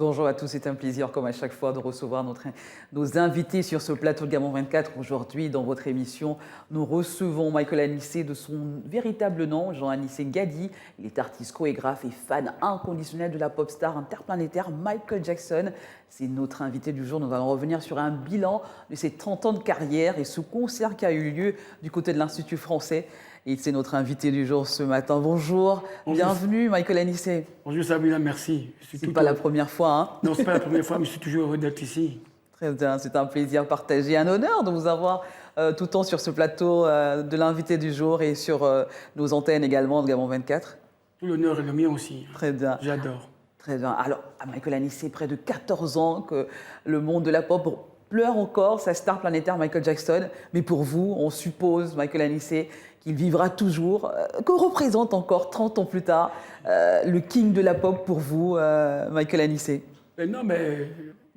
Bonjour à tous, c'est un plaisir comme à chaque fois de recevoir nos invités sur ce plateau de Gamon 24. Aujourd'hui, dans votre émission, nous recevons Michael Anissé de son véritable nom, Jean Anissé Gadi. Il est artiste, chorégraphe et fan inconditionnel de la pop star interplanétaire Michael Jackson. C'est notre invité du jour. Nous allons revenir sur un bilan de ses 30 ans de carrière et ce concert qui a eu lieu du côté de l'Institut français. Et c'est notre invité du jour ce matin. Bonjour, bienvenue Michael Anissé. Bonjour Sabina, merci. C'est pas la première fois, hein? Non, c'est pas la première fois, mais je suis toujours heureux d'être ici. Très bien, c'est un plaisir partagé, un honneur de vous avoir tout le temps sur ce plateau de l'invité du jour et sur nos antennes également de Gamon 24. Tout l'honneur est le mien aussi. Très bien. J'adore. Très bien. Alors, à Michael Anissé, près de 14 ans que le monde de la pop pleure encore sa star planétaire Michael Jackson. Mais pour vous, on suppose, Michael Anissé, qu'il vivra toujours. Que représente encore 30 ans plus tard le king de la pop pour vous, Michael Anissé? Mais non, mais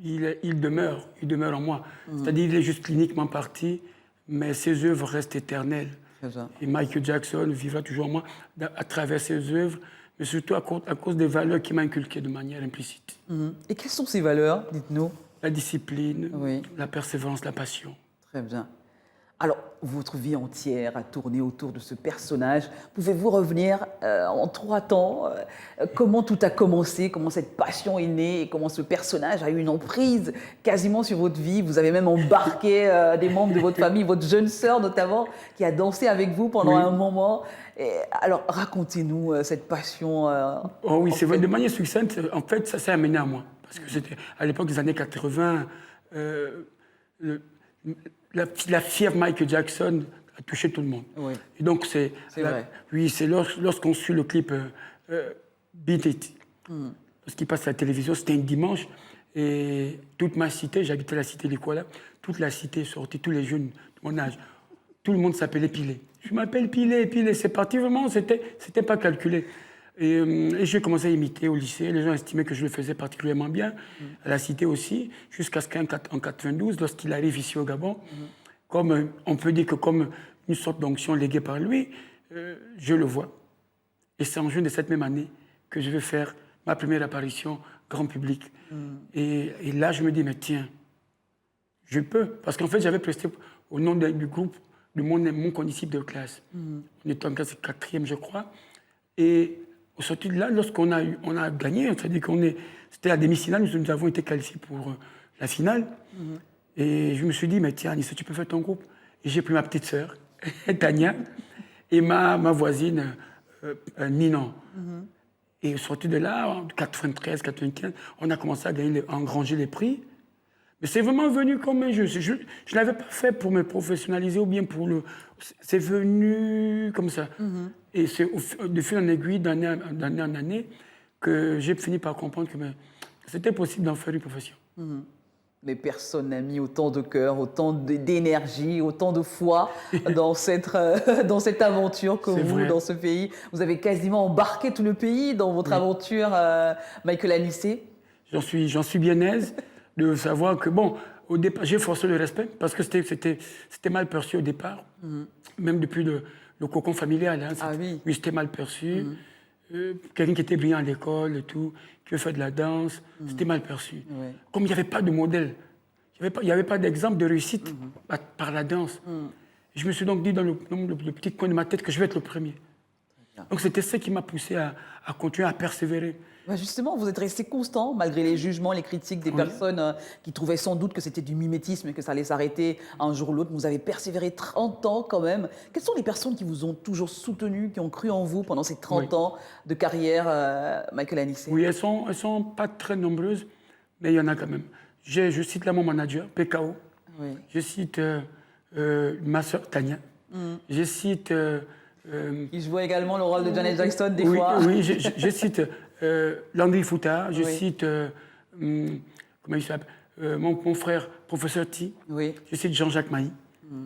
il demeure en moi. C'est-à-dire il est juste cliniquement parti, mais ses œuvres restent éternelles. Et Michael Jackson vivra toujours en moi à travers ses œuvres, mais surtout à cause des valeurs qu'il m'a inculquées de manière implicite. Et quelles sont ces valeurs, dites-nous? La discipline, Oui. la persévérance, la passion. Très bien. Alors, votre vie entière a tourné autour de ce personnage. Pouvez-vous revenir en 3 temps comment tout a commencé, comment cette passion est née et comment ce personnage a eu une emprise quasiment sur votre vie? Vous avez même embarqué des membres de votre famille, votre jeune sœur notamment, qui a dansé avec vous pendant un moment. Et alors, racontez-nous cette passion. Oh oui, c'est vrai, de manière succincte, en fait, ça s'est amené à moi. Parce que c'était à l'époque des années 80, la fièvre Michael Jackson a touché tout le monde. Oui. Et donc, vrai. Oui, c'est lorsqu'on suit le clip Beat It, lorsqu'il passe à la télévision, c'était un dimanche, et toute ma cité, j'habitais la cité Likwala, toute la cité est sortie, tous les jeunes de mon âge, tout le monde s'appelait Pilé. Je m'appelle Pilé, Pilé, c'est parti vraiment, c'était pas calculé. Et j'ai commencé à imiter au lycée. Les gens estimaient que je le faisais particulièrement bien. À la cité aussi, jusqu'à ce qu'en 92, lorsqu'il arrive ici au Gabon, comme on peut dire que comme une sorte d'onction léguée par lui, je le vois. Et c'est en juin de cette même année que je vais faire ma première apparition grand public. Et là, je me dis, mais tiens, je peux. Parce qu'en fait, j'avais presté au nom du groupe de mon condisciple de classe. On était en classe 4e, je crois. Et au sorti de là, lorsqu'on a gagné, c'est-à-dire c'était la demi-finale, nous avons été qualifiés pour la finale. Et je me suis dit, mais tiens, Anissé, tu peux faire ton groupe. Et j'ai pris ma petite sœur, Tania, et ma voisine, Ninon. Et au sorti de là, en 93, 95, on a commencé à engranger les prix. Mais c'est vraiment venu comme un jeu. Je ne l'avais pas fait pour me professionnaliser ou bien pour le... C'est venu comme ça. Et c'est de fil en aiguille, d'année en année, que j'ai fini par comprendre que c'était possible d'en faire une profession. Mais personne n'a mis autant de cœur, autant d'énergie, autant de foi dans cette aventure que vous, vrai. dans ce pays. Vous avez quasiment embarqué tout le pays dans votre aventure, Michael Anissé. J'en suis bien aise de savoir que, bon, au départ, j'ai forcé le respect parce que c'était mal perçu au départ, même depuis le cocon familial. Hein, oui. Oui, c'était mal perçu. Quelqu'un qui était brillant à l'école et tout, qui veut faire de la danse, c'était mal perçu. Comme il n'y avait pas de modèle, il n'y avait pas d'exemple de réussite par la danse. Je me suis donc dit dans le petit coin de ma tête que je vais être le premier. Donc c'était ça qui m'a poussé à continuer à persévérer. Justement, vous êtes resté constant malgré les jugements, les critiques des personnes qui trouvaient sans doute que c'était du mimétisme et que ça allait s'arrêter un jour ou l'autre. Vous avez persévéré 30 ans quand même. Quelles sont les personnes qui vous ont toujours soutenu, qui ont cru en vous pendant ces 30 ans de carrière, Michael Anissé? Oui, elles sont pas très nombreuses, mais il y en a quand même. Je cite là mon manager, PKO. Je cite ma soeur Tania. Je cite... il jouait également le rôle de Janet Jackson des fois. Oui, je cite Landry Fouta, je cite comment il s'appelle, mon frère, professeur T. Je cite Jean-Jacques Mailly.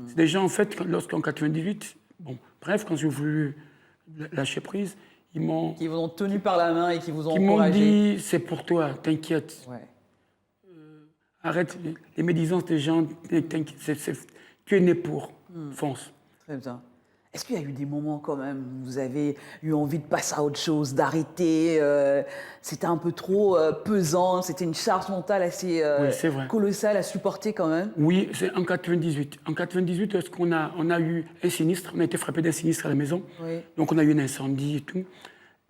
C'est des gens, en fait, lorsqu'en 98, bref, quand j'ai voulu lâcher prise, qui vous ont tenu par la main et qui vous ont encouragé. Ils m'ont dit, c'est pour toi, t'inquiète. Arrête les médisances des gens, t'inquiète, tu es né pour, fonce. Très bien. Est-ce qu'il y a eu des moments quand même où vous avez eu envie de passer à autre chose, d'arrêter c'était un peu trop pesant, c'était une charge mentale assez Oui, c'est vrai. colossale à supporter quand même? Oui, c'est en 98. En 98, est-ce qu'on a, on a eu un sinistre, on a été frappé d'un sinistre à la maison. Oui. Donc on a eu un incendie et tout.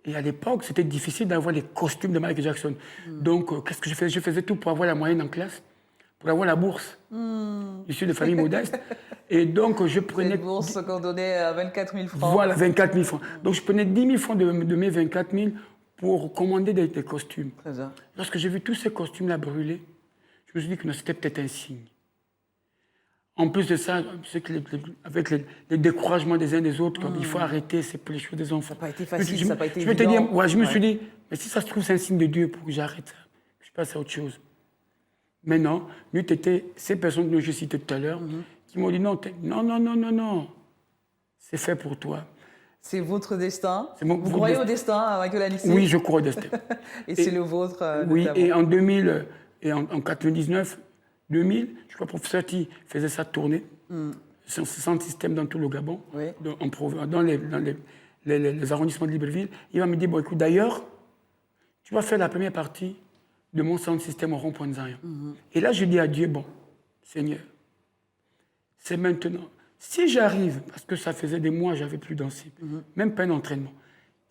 Et à l'époque, c'était difficile d'avoir les costumes de Michael Jackson. Donc qu'est-ce que je faisais? Je faisais tout pour avoir la moyenne en classe, pour avoir la bourse. Je suis de famille modeste. Et donc je prenais... Cette bourse qu'on donnait à 24 000 francs. Voilà, 24 000 francs. Donc je prenais 10 000 francs de mes 24 000 pour commander des costumes. Très bien. Lorsque j'ai vu tous ces costumes-là brûler, je me suis dit que c'était peut-être un signe. En plus de ça, c'est que avec les découragements des uns des autres, comme il faut arrêter, c'est pour les choses des enfants. Ça n'a pas été facile, ça n'a pas été je me évident. dire, ouais, je me suis dit, mais si ça se trouve, c'est un signe de Dieu pour que j'arrête ça, que je passe à autre chose. Mais non, nous, c'était ces personnes que je citais tout à l'heure qui m'ont dit non, non, c'est fait pour toi. C'est votre destin. Vous croyez au destin, Michael Anissé? Oui, je crois au destin. Et c'est le vôtre, oui, notamment. et en 2000, et en 99, 2000, je crois que le professeur Ti faisait sa tournée, sans système dans tout le Gabon, Oui. dans les arrondissements de Libreville. Il va me dire, bon, écoute, d'ailleurs, tu vas faire la première partie de mon sound système au rond-point de Zaria. Et là, je dis à Dieu, bon, Seigneur, c'est maintenant. Si j'arrive, parce que ça faisait des mois, j'avais plus dansé, même pas un entraînement,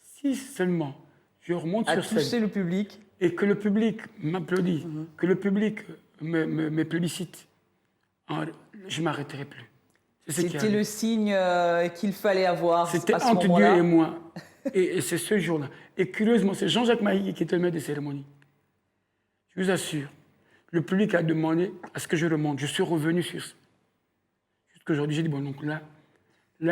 si seulement je remonte sur scène... toucher le public. Et que le public m'applaudit, que le public me plébiscite, je ne m'arrêterai plus. C'était le signe qu'il fallait avoir. C'était à ce entre Dieu moment-là. et moi. Et c'est ce jour-là. Et curieusement, c'est Jean-Jacques Mailly qui était le maître des cérémonies. Je vous assure, le public a demandé à ce que je remonte. Je suis revenu sur ça. Jusqu'aujourd'hui, j'ai dit, bon, donc là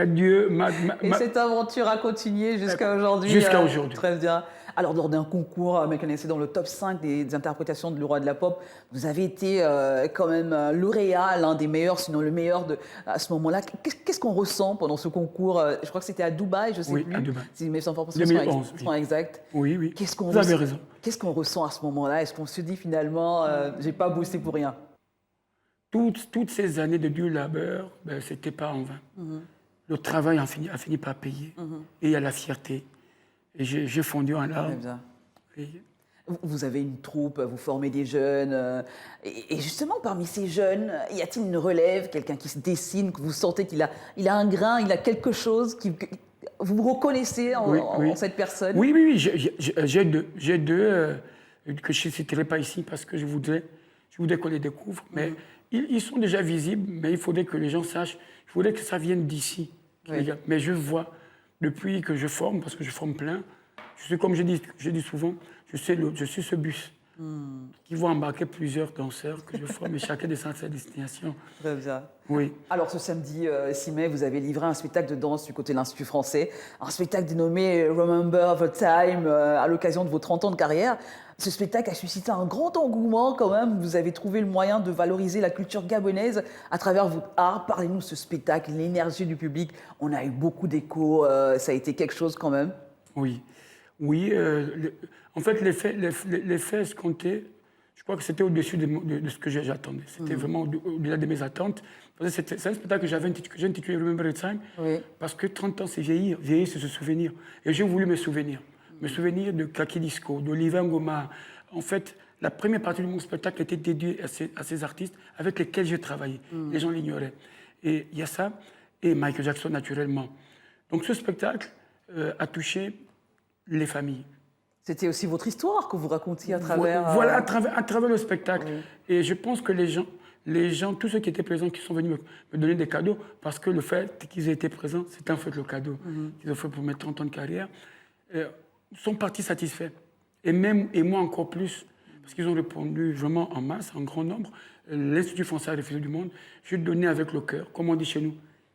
Dieu m'a... Et cette aventure a continué jusqu'à aujourd'hui. Jusqu'à aujourd'hui. Très bien. Alors, lors d'un concours, Michael Anissé, dans le top 5 des interprétations de Le Roi de la Pop, vous avez été quand même lauréat, l'un des meilleurs, sinon le meilleur à ce moment-là. Qu'est-ce qu'on ressent pendant ce concours? Je crois que c'était à Dubaï, je ne sais plus. Oui, à Dubaï. Si mes informations 2011, sont exactes. Oui, oui. Vous avez raison. Qu'est-ce qu'on ressent à ce moment-là? Est-ce qu'on se dit finalement, j'ai pas bossé pour rien? Toutes ces années de dur labeur, ben, c'était pas en vain. Le travail a fini par payer. Et il y a la fierté. Et j'ai fondu en larmes. Vous avez une troupe, vous formez des jeunes. Et justement, parmi ces jeunes, y a-t-il une relève, quelqu'un qui se dessine, que vous sentez qu'il a un grain, il a quelque chose, vous reconnaissez en cette personne? Oui, j'ai deux que je ne citerai pas ici parce que je voudrais qu'on les découvre. Mais ils sont déjà visibles, mais il faudrait que les gens sachent, il faudrait que ça vienne d'ici. Oui. Mais je vois, depuis que je forme, parce que je forme plein, je suis, comme je dis souvent, je suis ce bus qui va embarquer plusieurs danseurs que je forme et chacun descend à sa destination. Très bien. Oui. Alors ce samedi 6 mai, vous avez livré un spectacle de danse du côté de l'Institut français, un spectacle dénommé Remember the Time à l'occasion de vos 30 ans de carrière. Ce spectacle a suscité un grand engouement quand même. Vous avez trouvé le moyen de valoriser la culture gabonaise à travers votre art. Parlez-nous de ce spectacle, l'énergie du public. On a eu beaucoup d'échos, ça a été quelque chose quand même. Oui. En fait, les faits escomptés, je crois que c'était au-dessus de ce que j'attendais. C'était vraiment au-delà de mes attentes. C'est un spectacle que j'ai intitulé Remember the Time, parce que 30 ans, c'est vieillir. Vieillir, c'est se souvenir. Et j'ai voulu me souvenir. Me souvenir de Kaki Disco, d'Oliver Ngoma. En fait, la première partie de mon spectacle était dédiée à ces artistes avec lesquels j'ai travaillé. Les gens l'ignoraient. Et il y a ça, et Michael Jackson, naturellement. Donc ce spectacle a touché les familles. C'était aussi votre histoire que vous racontiez à travers... Voilà, à travers le spectacle. Et je pense que les gens, tous ceux qui étaient présents, qui sont venus me donner des cadeaux, parce que le fait qu'ils aient été présents, c'était en fait le cadeau qu'ils ont fait pour mes 30 ans de carrière, sont partis satisfaits. Et moi encore plus, parce qu'ils ont répondu vraiment en masse, en grand nombre. L'Institut français des Fusées du Monde, je donnais avec le cœur, comme on dit chez nous.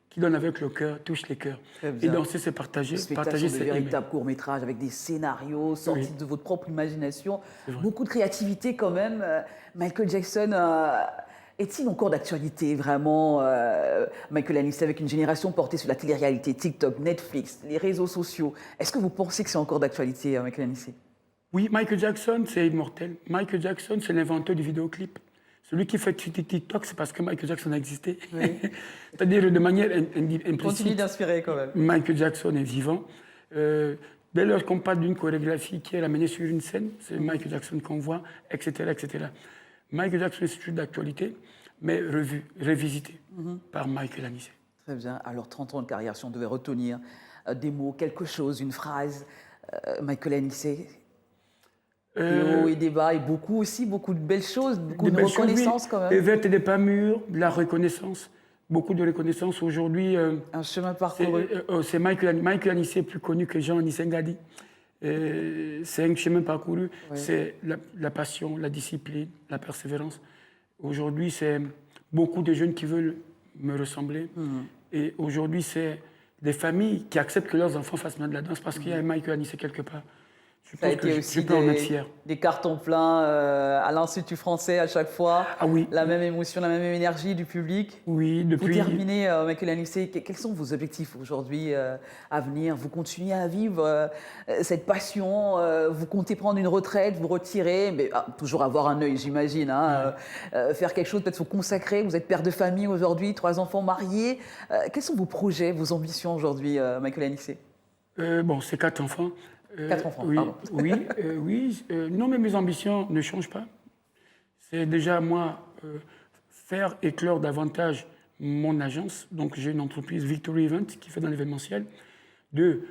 Qui donne avec le cœur, touche les cœurs. Et danser, c'est partager. Partager, c'est un véritable court-métrage avec des scénarios sortis de votre propre imagination. Beaucoup de créativité quand même. Michael Jackson est-il encore d'actualité vraiment, Michael Anissé, avec une génération portée sur la télé-réalité, TikTok, Netflix, les réseaux sociaux? Est-ce que vous pensez que c'est encore d'actualité, Michael Anissé? Oui, Michael Jackson, c'est immortel. Michael Jackson, c'est l'inventeur du vidéoclip. Celui qui fait TikTok, c'est parce que Michael Jackson a existé. Oui. C'est-à-dire de manière Continue implicite. d'inspirer quand même. Michael Jackson est vivant. Dès lors qu'on parle d'une chorégraphie qui est amenée sur une scène, c'est Michael Jackson qu'on voit, etc., etc. Michael Jackson est toujours d'actualité, mais revu, révisité par Michael Anissé. Très bien. Alors, 30 ans de carrière, si on devait retenir des mots, quelque chose, une phrase, Michael Anissé, des hauts et des bas, et beaucoup de belles choses, beaucoup de reconnaissance quand Des même. vertes et des pas mûres, de la reconnaissance, beaucoup de reconnaissance. Aujourd'hui, Un chemin parcouru. c'est Michael Anissé, plus connu que Jean Anissé Ngadi. C'est un chemin parcouru, c'est la passion, la discipline, la persévérance. Aujourd'hui, c'est beaucoup de jeunes qui veulent me ressembler. Et aujourd'hui, c'est des familles qui acceptent que leurs enfants fassent de la danse parce qu'il y a un Michael Anissé quelque part. Je Ça a pense que été aussi je peux en être fier. des cartons pleins à l'Institut français à chaque fois. Ah oui. La même émotion, la même énergie du public. Oui, Pour depuis... terminer, Michael Anissé, quels sont vos objectifs aujourd'hui à venir? Vous continuez à vivre cette passion, vous comptez prendre une retraite, vous retirer, mais toujours avoir un œil, j'imagine, hein, faire quelque chose, peut-être vous consacrer. Vous êtes père de famille aujourd'hui, 3 enfants mariés. Quels sont vos projets, vos ambitions aujourd'hui, Michael Anissé? Bon, c'est 4 enfants. 4 enfants, oui, pardon. oui. Non, mais mes ambitions ne changent pas. C'est déjà, moi, faire éclore davantage mon agence. Donc, j'ai une entreprise Victory Event qui fait dans l'événementiel. De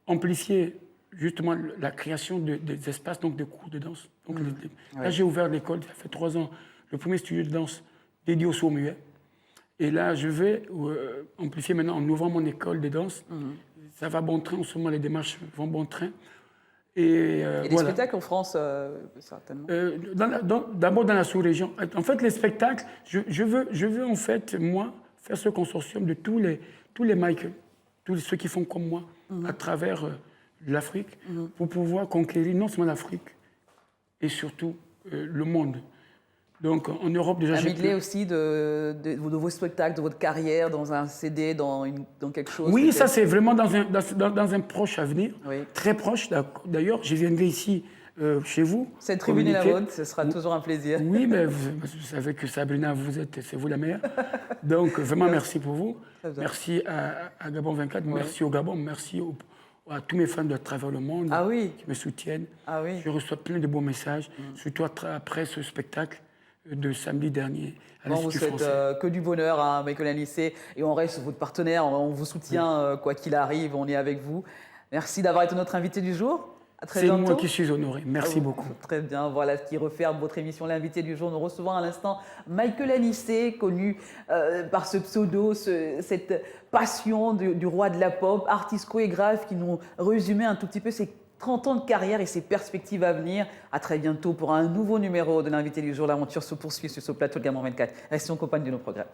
amplifier justement la création des espaces, donc de cours de danse. Donc, là, j'ai ouvert l'école, ça fait 3 ans, le premier studio de danse dédié aux sourds-muets. Et là, je vais amplifier maintenant en ouvrant mon école de danse. Ça va bon train, en ce moment, les démarches vont bon train. Et, Il y a des spectacles en France, certainement. D'abord dans la sous-région. En fait, les spectacles, je veux en fait, moi, faire ce consortium de tous les Michael, tous ceux qui font comme moi, à travers l'Afrique, pour pouvoir conquérir non seulement l'Afrique, et surtout le monde. Donc en Europe déjà... Un medley aussi de vos spectacles, de votre carrière, dans un CD, dans quelque chose. Oui, ça c'est vraiment dans un proche avenir, Oui. très proche. D'ailleurs, je viendrai ici chez vous. Cette tribune est la vôtre, ce sera toujours un plaisir. Oui, mais vous savez que Sabrina, c'est vous la meilleure. Donc vraiment merci pour vous. Merci à Gabon 24, merci au Gabon, merci à tous mes fans de travers le monde qui me soutiennent. Ah oui. Je reçois plein de beaux messages, surtout après ce spectacle de samedi dernier à l'Institut français. On vous souhaite que du bonheur à Michael Anissé et on reste votre partenaire, on vous soutient quoi qu'il arrive, on est avec vous. Merci d'avoir été notre invité du jour. À très bientôt. C'est moi qui suis honoré. Merci beaucoup. Très bien, voilà ce qui referme votre émission L'invité du jour. Nous recevons à l'instant Michael Anissé, connu par ce pseudo, cette passion du roi de la pop, artiste chorégraphe qui nous résumait un tout petit peu ses 30 ans de carrière et ses perspectives à venir. À très bientôt pour un nouveau numéro de l'invité du jour. L'aventure se poursuit sur ce plateau de Gamin 24. Restez en compagnie de nos programmes.